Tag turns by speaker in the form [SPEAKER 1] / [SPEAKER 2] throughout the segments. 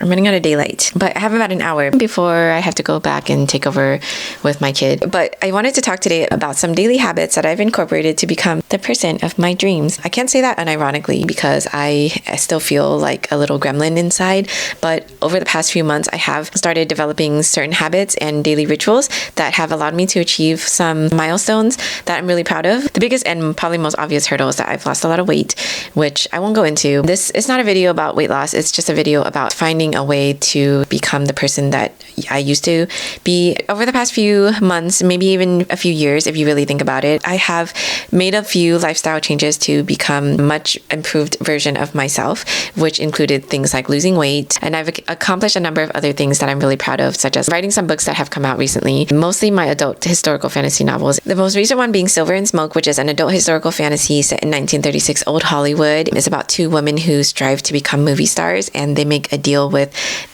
[SPEAKER 1] I'm running out of daylight, but I have about an hour before I have to go back and take over with my kid. But I wanted to talk today about some daily habits that I've incorporated to become the person of my dreams. I can't say that unironically because I still feel like a little gremlin inside, but over the past few months, I have started developing certain habits and daily rituals that have allowed me to achieve some milestones that I'm really proud of. The biggest and probably most obvious hurdle is that I've lost a lot of weight, which I won't go into. This is not a video about weight loss. It's just a video about finding a way to become the person that I used to be. Over the past few months, maybe even a few years, if you really think about it, I have made a few lifestyle changes to become a much improved version of myself, which included things like losing weight. And I've accomplished a number of other things that I'm really proud of, such as writing some books that have come out recently, mostly my adult historical fantasy novels. The most recent one being Silver and Smoke, which is an adult historical fantasy set in 1936 old Hollywood. It's about two women who strive to become movie stars, and they make a deal with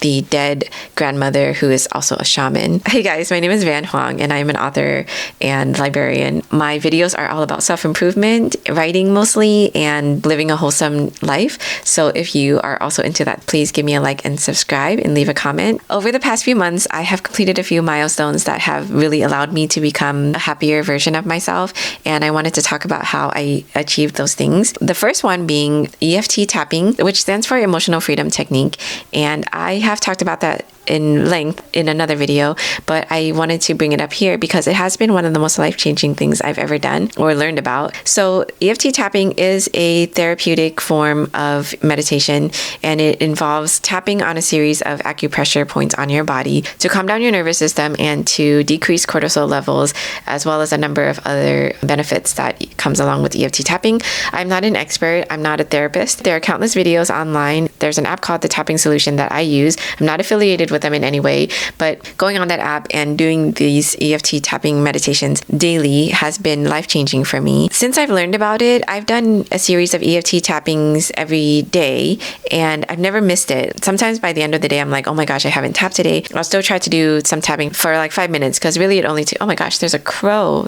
[SPEAKER 1] the dead grandmother who is also a shaman. Hey guys, my name is Hoang, and I'm an author and librarian. My videos are all about self-improvement, writing mostly, and living a wholesome life. So if you are also into that, please give me a like and subscribe and leave a comment. Over the past few months, I have completed a few milestones that have really allowed me to become a happier version of myself, and I wanted to talk about how I achieved those things. The first one being EFT tapping, which stands for Emotional Freedom Technique, and I have talked about that in length in another video, but I wanted to bring it up here because it has been one of the most life-changing things I've ever done or learned about. So EFT tapping is a therapeutic form of meditation, and it involves tapping on a series of acupressure points on your body to calm down your nervous system and to decrease cortisol levels, as well as a number of other benefits that comes along with EFT tapping. I'm not an expert. I'm not a therapist. There are countless videos online. There's an app called The Tapping Solution that I use. I'm not affiliated with them in any way, but going on that app and doing these EFT tapping meditations daily has been life-changing for me. Since I've learned about it, I've done a series of EFT tappings every day, and I've never missed it. Sometimes by the end of the day, I'm like, oh my gosh, I haven't tapped today. I'll still try to do some tapping for like 5 minutes, because really it only took, oh my gosh, there's a crow.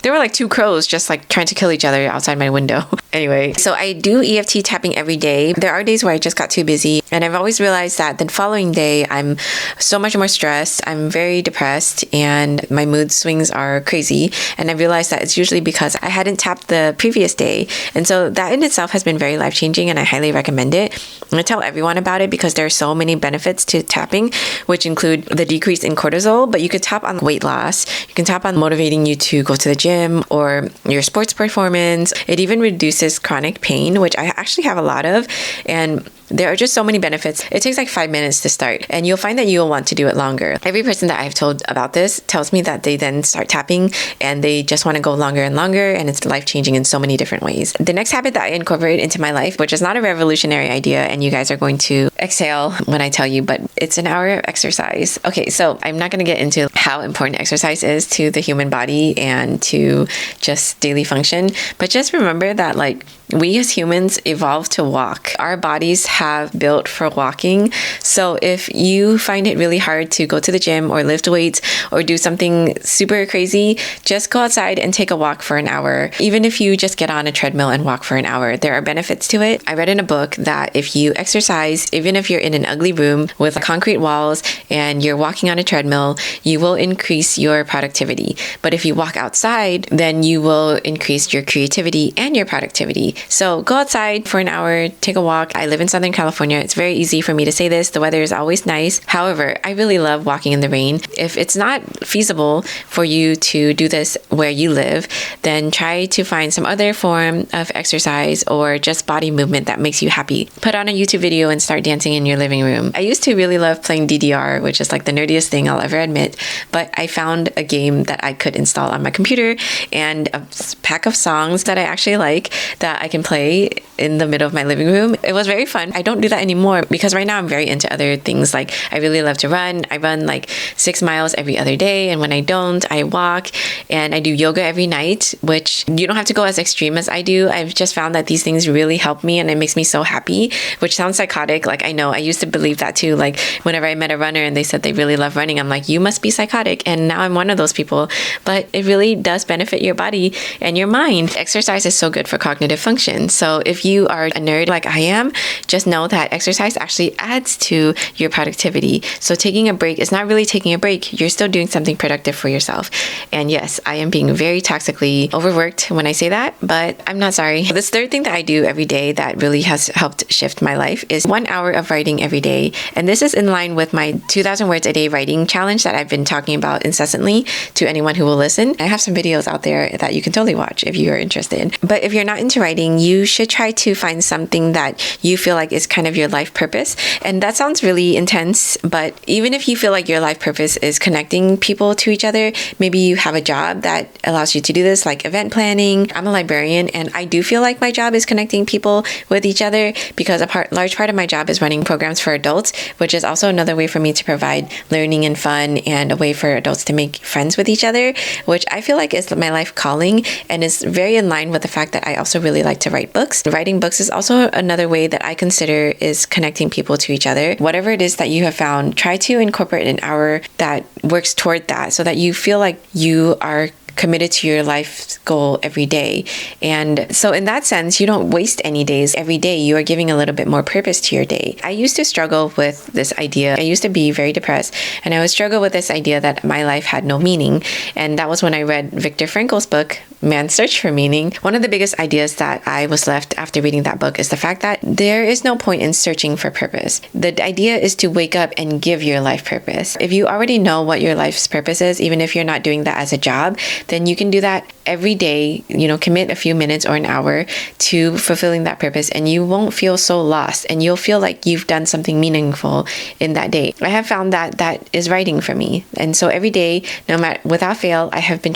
[SPEAKER 1] There were like two crows just like trying to kill each other outside my window. Anyway, so I do EFT tapping every day. There are days where I just got too busy, and I've always realized that the following day I'm so much more stressed. I'm very depressed, and my mood swings are crazy. And I realized that it's usually because I hadn't tapped the previous day. And so that in itself has been very life-changing, and I highly recommend it. I tell everyone about it because there are so many benefits to tapping, which include the decrease in cortisol, but you could tap on weight loss. You can tap on motivating you to go to the gym or your sports performance. It even reduces chronic pain, which I actually have a lot of, and there are just so many benefits. It takes like 5 minutes to start, and you'll find that you'll want to do it longer. Every person that I've told about this tells me that they then start tapping and they just want to go longer and longer, and it's life-changing in so many different ways. The next habit that I incorporate into my life, which is not a revolutionary idea, and you guys are going to exhale when I tell you, but it's an hour of exercise. Okay, so I'm not going to get into how important exercise is to the human body and to just daily function, but just remember that like we as humans evolved to walk. Our bodies have built for walking. So if you find it really hard to go to the gym or lift weights or do something super crazy, just go outside and take a walk for an hour. Even if you just get on a treadmill and walk for an hour, there are benefits to it. I read in a book that if you exercise, even if you're in an ugly room with concrete walls and you're walking on a treadmill, you will increase your productivity. But if you walk outside, then you will increase your creativity and your productivity. So go outside for an hour, take a walk. I live in Southern California. It's very easy for me to say this. The weather is always nice. However, I really love walking in the rain. If it's not feasible for you to do this where you live, then try to find some other form of exercise or just body movement that makes you happy. Put on a YouTube video and start dancing in your living room. I used to really love playing DDR, which is like the nerdiest thing I'll ever admit, but I found a game that I could install on my computer and a pack of songs that I actually like that I can play in the middle of my living room. It was very fun. I don't do that anymore because right now I'm very into other things. Like I really love to run. I run like 6 miles every other day, and when I don't, I walk, and I do yoga every night, which you don't have to go as extreme as I do. I've just found that these things really help me, and it makes me so happy, which sounds psychotic. Like I know I used to believe that too. Like whenever I met a runner and they said they really love running, I'm like, you must be psychotic. And now I'm one of those people, but it really does benefit your body and your mind. Exercise is so good for cognitive function. function. So if you are a nerd like I am, just know that exercise actually adds to your productivity. So taking a break is not really taking a break. You're still doing something productive for yourself. And yes, I am being very toxically overworked when I say that, but I'm not sorry. This third thing that I do every day that really has helped shift my life is 1 hour of writing every day. And this is in line with my 2,000 words a day writing challenge that I've been talking about incessantly to anyone who will listen. I have some videos out there that you can totally watch if you are interested. But if you're not into writing, you should try to find something that you feel like is kind of your life purpose. And that sounds really intense, but even if you feel like your life purpose is connecting people to each other, maybe you have a job that allows you to do this, like event planning. I'm a librarian, and I do feel like my job is connecting people with each other because large part of my job is running programs for adults, which is also another way for me to provide learning and fun and a way for adults to make friends with each other, which I feel like is my life calling and is very in line with the fact that I also really like to write books. Writing books is also another way that I consider is connecting people to each other. Whatever it is that you have found, try to incorporate an hour that works toward that so that you feel like you are committed to your life goal every day. And so in that sense, you don't waste any days. Every day you are giving a little bit more purpose to your day. I used to struggle with this idea. I used to be very depressed, and I would struggle with this idea that my life had no meaning. And that was when I read Viktor Frankl's book, Man's Search for Meaning. One of the biggest ideas that I was left after reading that book is the fact that there is no point in searching for purpose. The idea is to wake up and give your life purpose. If you already know what your life's purpose is, even if you're not doing that as a job, then you can do that every day, commit a few minutes or an hour to fulfilling that purpose, and you won't feel so lost, and you'll feel like you've done something meaningful in that day. I have found that that is writing for me. And so every day, no matter, without fail, I have been